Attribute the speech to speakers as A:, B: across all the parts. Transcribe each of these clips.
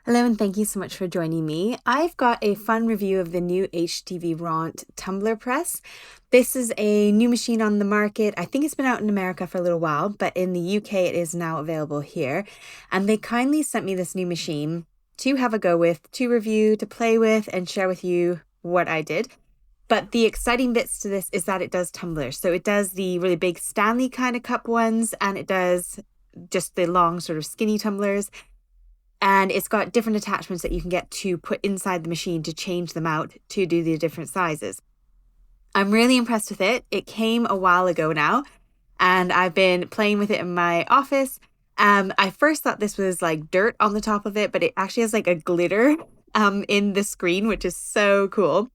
A: Hello and thank you so much for joining me. I've got a fun review of the new HTVRont Tumbler Press. This is a new machine on the market. I think it's been out in America for a little while, but in the UK it is now available here. And they kindly sent me this new machine to have a go with, to review, to play with, and share with you what I did. But the exciting bits to this is that it does tumblers. So it does the really big Stanley kind of cup ones, and it does just the long sort of skinny tumblers. And it's got different attachments that you can get to put inside the machine to change them out to do the different sizes. I'm really impressed with it. It came a while ago now, and I've been playing with it in my office. I first thought this was like dirt on the top of it, but it actually has like a glitter in the screen, which is so cool.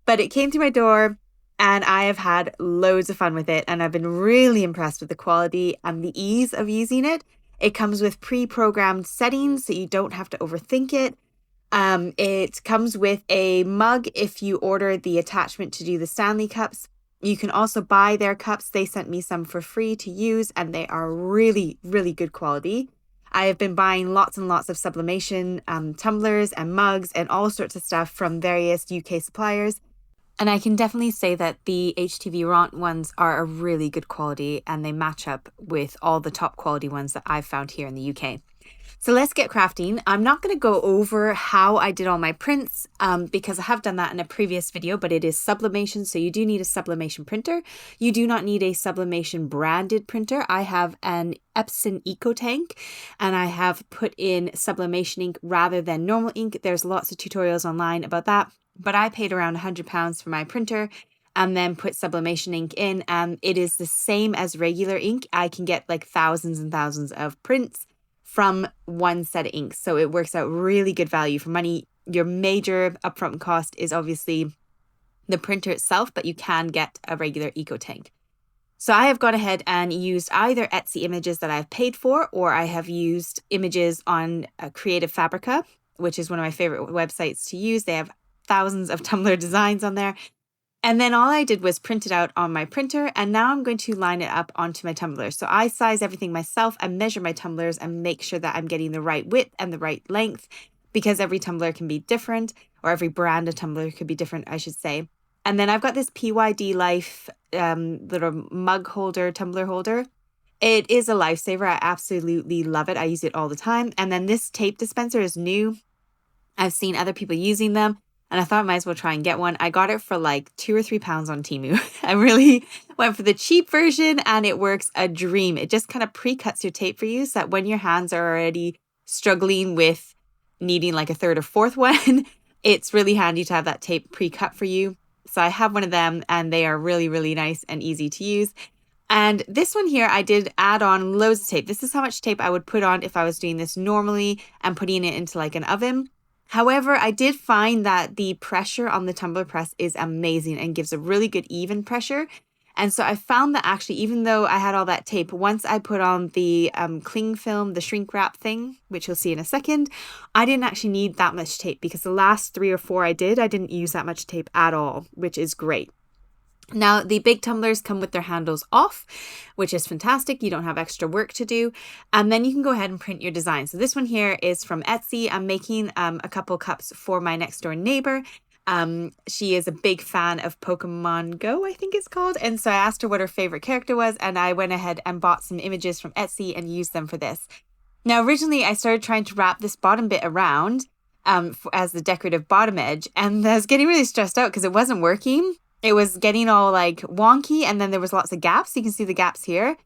A: But it came through my door, and I have had loads of fun with it, and I've been really impressed with the quality and the ease of using it. It comes with pre-programmed settings, so you don't have to overthink it. It comes with a mug if you order the attachment to do the Stanley cups. You can also buy their cups. They sent me some for free to use, and they are really, really good quality. I have been buying lots and lots of sublimation tumblers and mugs and all sorts of stuff from various UK suppliers. And I can definitely say that the HTVRont ones are a really good quality, and they match up with all the top quality ones that I've found here in the UK. So let's get crafting. I'm not going to go over how I did all my prints because I have done that in a previous video, but it is sublimation. So you do need a sublimation printer. You do not need a sublimation branded printer. I have an Epson EcoTank, and I have put in sublimation ink rather than normal ink. There's lots of tutorials online about that. But I paid around £100 for my printer and then put sublimation ink in, and it is the same as regular ink. I can get like thousands and thousands of prints from one set of ink. So it works out really good value for money. Your major upfront cost is obviously the printer itself, but you can get a regular EcoTank. So I have gone ahead and used either Etsy images that I've paid for, or I have used images on Creative Fabrica, which is one of my favorite websites to use. They have thousands of tumbler designs on there. And then all I did was print it out on my printer, and now I'm going to line it up onto my tumblers. So I size everything myself and measure my tumblers and make sure that I'm getting the right width and the right length, because every tumbler can be different, or every brand of tumbler could be different, I should say. And then I've got this PYD Life little mug holder, tumbler holder. It is a lifesaver. I absolutely love it. I use it all the time. And then this tape dispenser is new. I've seen other people using them, and I thought I might as well try and get one. I got it for like £2 or £3 on Temu. I really went for the cheap version, and it works a dream. It just kind of pre-cuts your tape for you so that when your hands are already struggling with needing like a third or fourth one, it's really handy to have that tape pre-cut for you. So I have one of them, and they are really, really nice and easy to use. And this one here, I did add on loads of tape. This is how much tape I would put on if I was doing this normally and putting it into like an oven. However, I did find that the pressure on the tumbler press is amazing and gives a really good even pressure. And so I found that actually, even though I had all that tape, once I put on the cling film, the shrink wrap thing, which you'll see in a second, I didn't actually need that much tape, because the last 3 or 4 I didn't use that much tape at all, which is great. Now, the big tumblers come with their handles off, which is fantastic. You don't have extra work to do. And then you can go ahead and print your design. So this one here is from Etsy. I'm making a couple cups for my next door neighbor. She is a big fan of Pokemon Go, I think it's called. And so I asked her what her favorite character was, and I went ahead and bought some images from Etsy and used them for this. Now, originally, I started trying to wrap this bottom bit around as the decorative bottom edge, and I was getting really stressed out because it wasn't working. It was getting all like wonky, and then there was lots of gaps. You can see the gaps here.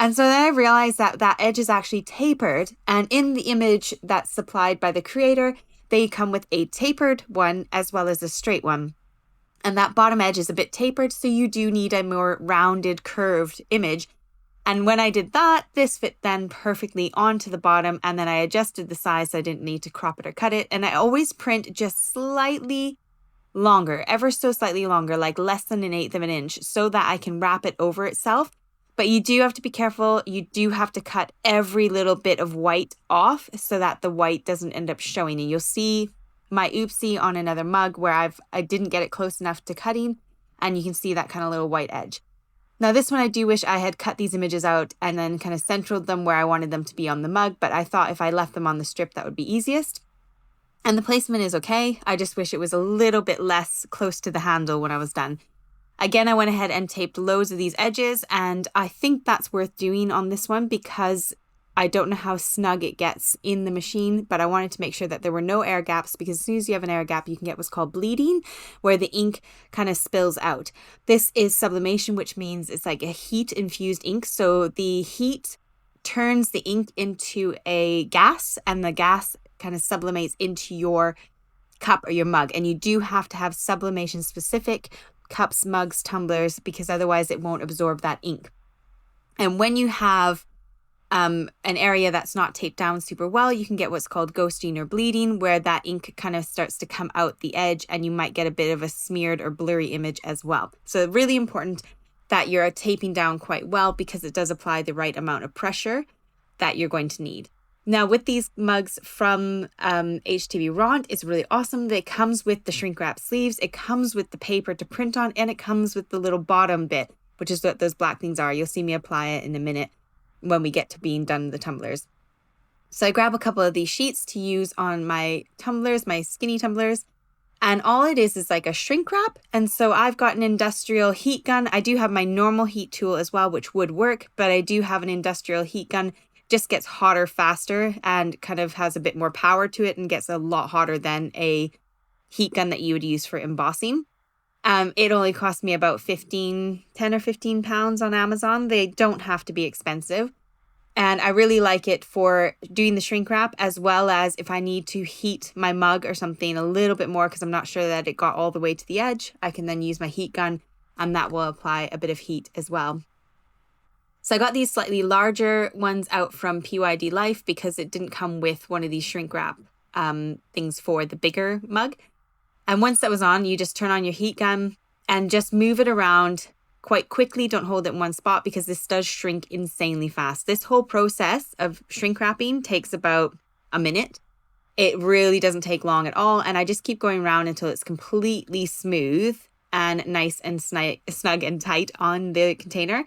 A: And so then I realized that that edge is actually tapered, and in the image that's supplied by the creator, they come with a tapered one as well as a straight one. And that bottom edge is a bit tapered, so you do need a more rounded, curved image. And when I did that, this fit then perfectly onto the bottom, and then I adjusted the size so I didn't need to crop it or cut it. And I always print just slightly longer, ever so slightly longer, like less than 1/8 of an inch, so that I can wrap it over itself. But you do have to be careful. You do have to cut every little bit of white off so that the white doesn't end up showing. And you'll see my oopsie on another mug where I didn't get it close enough to cutting, and you can see that kind of little white edge. Now this one, I do wish I had cut these images out and then kind of centered them where I wanted them to be on the mug, but I thought if I left them on the strip, that would be easiest. And the placement is okay. I just wish it was a little bit less close to the handle when I was done. Again, I went ahead and taped loads of these edges, and I think that's worth doing on this one because I don't know how snug it gets in the machine, but I wanted to make sure that there were no air gaps, because as soon as you have an air gap, you can get what's called bleeding, where the ink kind of spills out. This is sublimation, which means it's like a heat-infused ink. So the heat turns the ink into a gas, and the gas kind of sublimates into your cup or your mug. And you do have to have sublimation specific cups, mugs, tumblers, because otherwise it won't absorb that ink. And when you have an area that's not taped down super well, you can get what's called ghosting or bleeding, where that ink kind of starts to come out the edge, and you might get a bit of a smeared or blurry image as well. So really important that you're taping down quite well, because it does apply the right amount of pressure that you're going to need. Now, with these mugs from HTVRont, it's really awesome. It comes with the shrink wrap sleeves, it comes with the paper to print on, and it comes with the little bottom bit, which is what those black things are. You'll see me apply it in a minute when we get to being done with the tumblers. So I grab a couple of these sheets to use on my tumblers, my skinny tumblers, and all it is like a shrink wrap. And so I've got an industrial heat gun. I do have my normal heat tool as well, which would work, but I do have an industrial heat gun. Just gets hotter faster and kind of has a bit more power to it, and gets a lot hotter than a heat gun that you would use for embossing. It only cost me about 10 or 15 pounds on Amazon. They don't have to be expensive. And I really like it for doing the shrink wrap, as well as if I need to heat my mug or something a little bit more because I'm not sure that it got all the way to the edge, I can then use my heat gun, and that will apply a bit of heat as well. So I got these slightly larger ones out from PYD Life because it didn't come with one of these shrink wrap things for the bigger mug. And once that was on, you just turn on your heat gun and just move it around quite quickly. Don't hold it in one spot, because this does shrink insanely fast. This whole process of shrink wrapping takes about a minute. It really doesn't take long at all. And I just keep going around until it's completely smooth and nice and snug and tight on the container.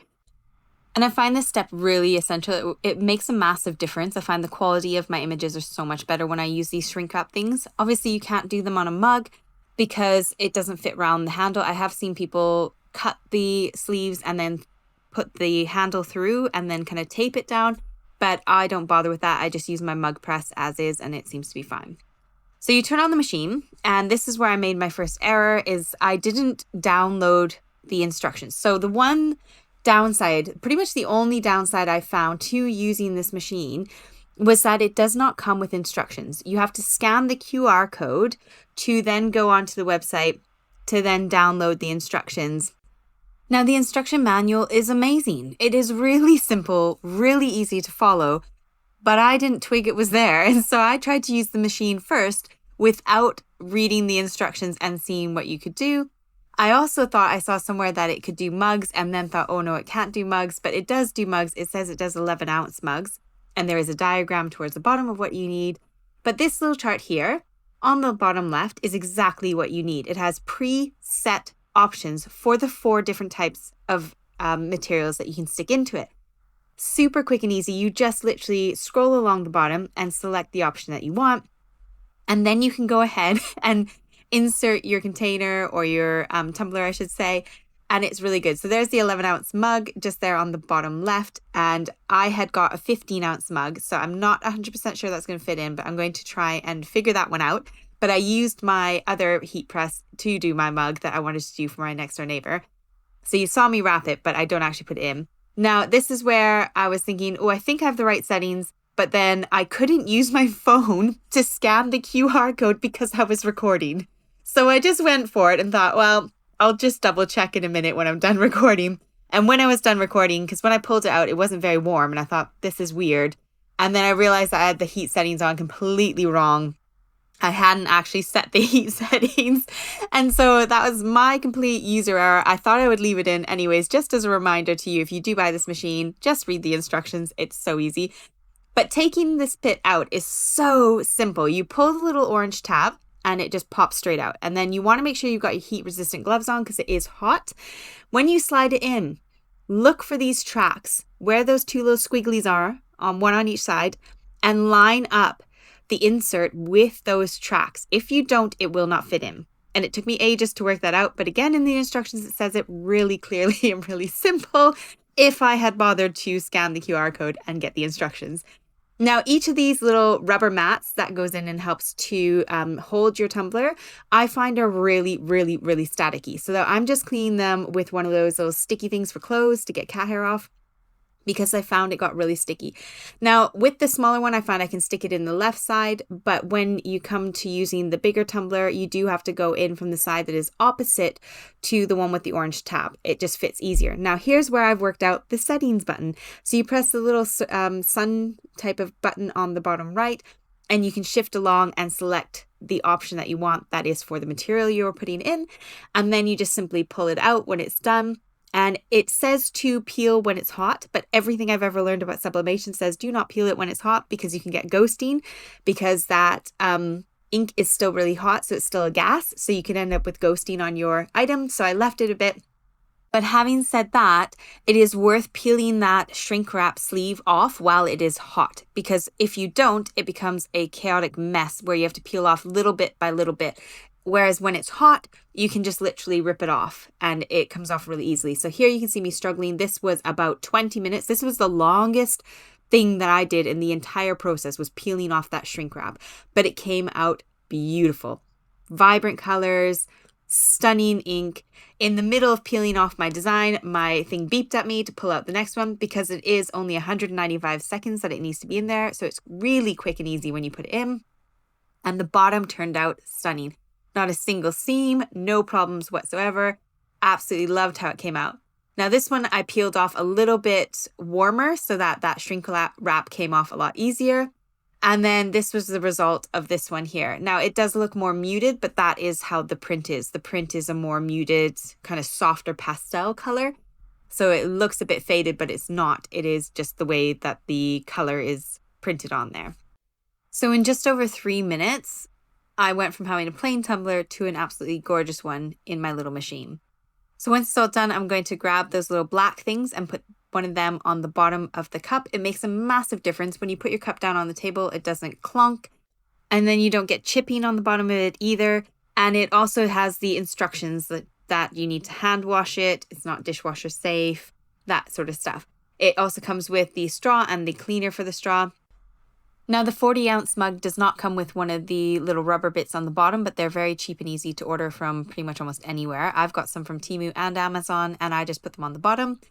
A: And I find this step really essential. It makes a massive difference. I find the quality of my images are so much better when I use these shrink wrap things. Obviously, you can't do them on a mug because it doesn't fit around the handle. I have seen people cut the sleeves and then put the handle through and then kind of tape it down, but I don't bother with that. I just use my mug press as is, and it seems to be fine. So you turn on the machine, and this is where I made my first error, is I didn't download the instructions. So the one downside, pretty much the only downside I found to using this machine, was that it does not come with instructions. You have to scan the QR code to then go onto the website to then download the instructions. Now, the instruction manual is amazing. It is really simple, really easy to follow, but I didn't twig it was there. And so I tried to use the machine first without reading the instructions and seeing what you could do. I also thought I saw somewhere that it could do mugs, and then thought, oh no, it can't do mugs, but it does do mugs. It says it does 11-ounce mugs, and there is a diagram towards the bottom of what you need. But this little chart here on the bottom left is exactly what you need. It has preset options for the 4 different types of materials that you can stick into it. Super quick and easy. You just literally scroll along the bottom and select the option that you want, and then you can go ahead and insert your container or your tumbler, I should say, and it's really good. So there's the 11-ounce mug just there on the bottom left, and I had got a 15-ounce mug, so I'm not 100% sure that's going to fit in, but I'm going to try and figure that one out. But I used my other heat press to do my mug that I wanted to do for my next door neighbor. So you saw me wrap it, but I don't actually put it in. Now, this is where I was thinking, oh, I think I have the right settings, but then I couldn't use my phone to scan the QR code because I was recording. So I just went for it and thought, well, I'll just double check in a minute when I'm done recording. And when I was done recording, because when I pulled it out, it wasn't very warm, and I thought, this is weird. And then I realized I had the heat settings on completely wrong. I hadn't actually set the heat settings. And so that was my complete user error. I thought I would leave it in anyways, just as a reminder to you, if you do buy this machine, just read the instructions. It's so easy. But taking this bit out is so simple. You pull the little orange tab, and it just pops straight out. And then you want to make sure you've got your heat resistant gloves on because it is hot. When you slide it in, look for these tracks where those 2 little squigglies are, one on each side, and line up the insert with those tracks. If you don't, it will not fit in. And it took me ages to work that out. But again, in the instructions, it says it really clearly and really simple if I had bothered to scan the QR code and get the instructions. Now, each of these little rubber mats that goes in and helps to hold your tumbler, I find are really, really, really staticky. So that I'm just cleaning them with one of those little sticky things for clothes to get cat hair off, because I found it got really sticky. Now, with the smaller one, I find I can stick it in the left side, but when you come to using the bigger tumbler, you do have to go in from the side that is opposite to the one with the orange tab. It just fits easier. Now, here's where I've worked out the settings button. So you press the little sun type of button on the bottom right, and you can shift along and select the option that you want that is for the material you're putting in. And then you just simply pull it out when it's done. And it says to peel when it's hot, but everything I've ever learned about sublimation says do not peel it when it's hot, because you can get ghosting, because that ink is still really hot, so it's still a gas, so you can end up with ghosting on your item. So I left it a bit. But having said that, it is worth peeling that shrink wrap sleeve off while it is hot, because if you don't, it becomes a chaotic mess where you have to peel off little bit by little bit. Whereas when it's hot, you can just literally rip it off and it comes off really easily. So here you can see me struggling. This was about 20 minutes. This was the longest thing that I did in the entire process, was peeling off that shrink wrap. But it came out beautiful. Vibrant colors, stunning ink. In the middle of peeling off my design, my thing beeped at me to pull out the next one, because it is only 195 seconds that it needs to be in there. So it's really quick and easy when you put it in. And the bottom turned out stunning. Not a single seam, no problems whatsoever. Absolutely loved how it came out. Now this one I peeled off a little bit warmer so that that shrink wrap came off a lot easier. And then this was the result of this one here. Now it does look more muted, but that is how the print is. The print is a more muted, kind of softer pastel color. So it looks a bit faded, but it's not. It is just the way that the color is printed on there. So in just over 3 minutes, I went from having a plain tumbler to an absolutely gorgeous one in my little machine. So once it's all done, I'm going to grab those little black things and put one of them on the bottom of the cup. It makes a massive difference. When you put your cup down on the table, it doesn't clunk, and then you don't get chipping on the bottom of it either. And it also has the instructions that you need to hand wash it. It's not dishwasher safe, that sort of stuff. It also comes with the straw and the cleaner for the straw. Now, the 40-ounce mug does not come with one of the little rubber bits on the bottom, but they're very cheap and easy to order from pretty much almost anywhere. I've got some from Temu and Amazon, and I just put them on the bottom.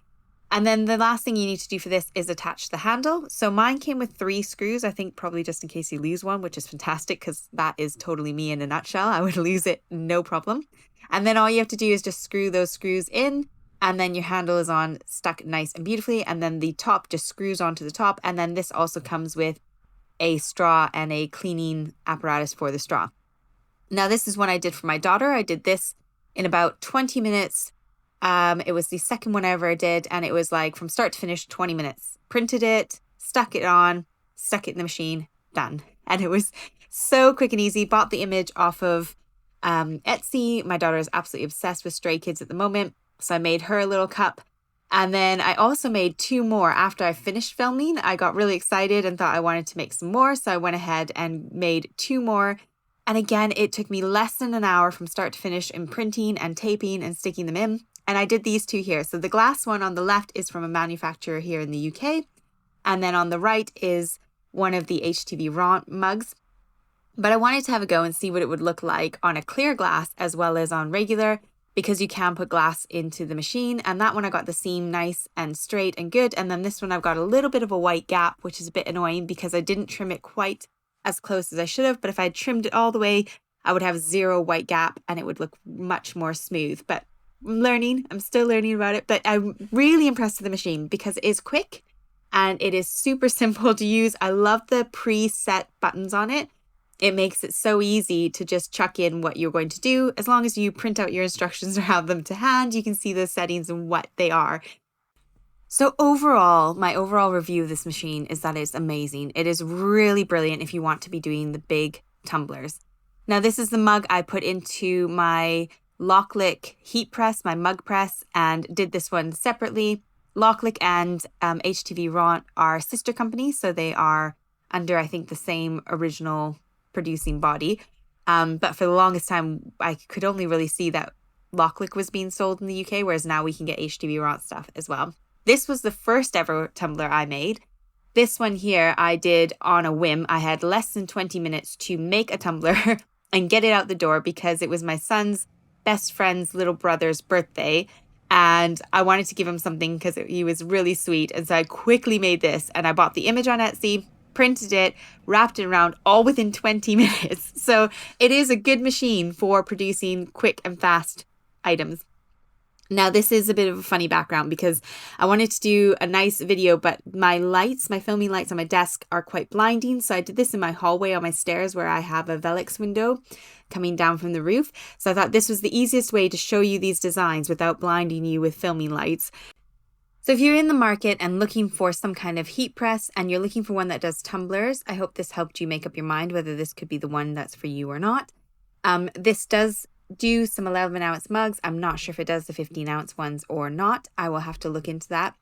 A: And then the last thing you need to do for this is attach the handle. So mine came with 3 screws, I think probably just in case you lose one, which is fantastic because that is totally me in a nutshell. I would lose it, no problem. And then all you have to do is just screw those screws in, and then your handle is on, stuck nice and beautifully. And then the top just screws onto the top. And then this also comes with a straw and a cleaning apparatus for the straw. Now, this is one I did for my daughter. I did this in about 20 minutes. It was the second one I ever did, and it was like from start to finish, 20 minutes. Printed it, stuck it on, stuck it in the machine, done. And it was so quick and easy. Bought the image off of Etsy. My daughter is absolutely obsessed with stray kids at the moment, so I made her a little cup. And then I also made 2 more after I finished filming. I got really excited and thought I wanted to make some more. So I went ahead and made 2 more. And again, it took me less than an hour from start to finish in printing and taping and sticking them in. And I did these 2 here. So the glass one on the left is from a manufacturer here in the UK. And then on the right is one of the HTVRont mugs. But I wanted to have a go and see what it would look like on a clear glass as well as on regular, because you can put glass into the machine. And that one I got the seam nice and straight and good. And then this one I've got a little bit of a white gap, which is a bit annoying because I didn't trim it quite as close as I should have. But if I had trimmed it all the way, I would have 0 white gap and it would look much more smooth. But I'm learning, I'm still learning about it. But I'm really impressed with the machine because it is quick and it is super simple to use. I love the preset buttons on it. It makes it so easy to just chuck in what you're going to do. As long as you print out your instructions or have them to hand, you can see the settings and what they are. So overall, my overall review of this machine is that it's amazing. It is really brilliant if you want to be doing the big tumblers. Now, this is the mug I put into my Locklick heat press, my mug press, and did this one separately. Locklick and HTVRont are sister companies, so they are under, I think, the same original producing body. But for the longest time, I could only really see that Locklick was being sold in the UK, whereas now we can get HTVRont stuff as well. This was the first ever tumbler I made. This one here I did on a whim. I had less than 20 minutes to make a tumbler and get it out the door because it was my son's best friend's little brother's birthday. And I wanted to give him something because he was really sweet. And so I quickly made this, and I bought the image on Etsy, printed it, wrapped it around, all within 20 minutes. So it is a good machine for producing quick and fast items. Now, this is a bit of a funny background because I wanted to do a nice video, but my filming lights on my desk are quite blinding. So I did this in my hallway on my stairs where I have a Velux window coming down from the roof. So I thought this was the easiest way to show you these designs without blinding you with filming lights. So if you're in the market and looking for some kind of heat press and you're looking for one that does tumblers, I hope this helped you make up your mind whether this could be the one that's for you or not. This does do some 11-ounce mugs. I'm not sure if it does the 15-ounce ones or not. I will have to look into that.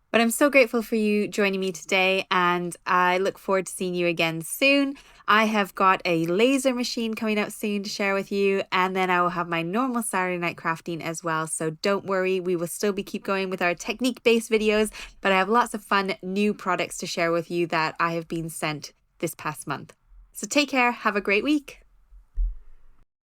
A: But I'm so grateful for you joining me today, and I look forward to seeing you again soon. I have got a laser machine coming out soon to share with you, and then I will have my normal Saturday night crafting as well. So don't worry, we will still keep going with our technique-based videos, but I have lots of fun new products to share with you that I have been sent this past month. So take care, have a great week.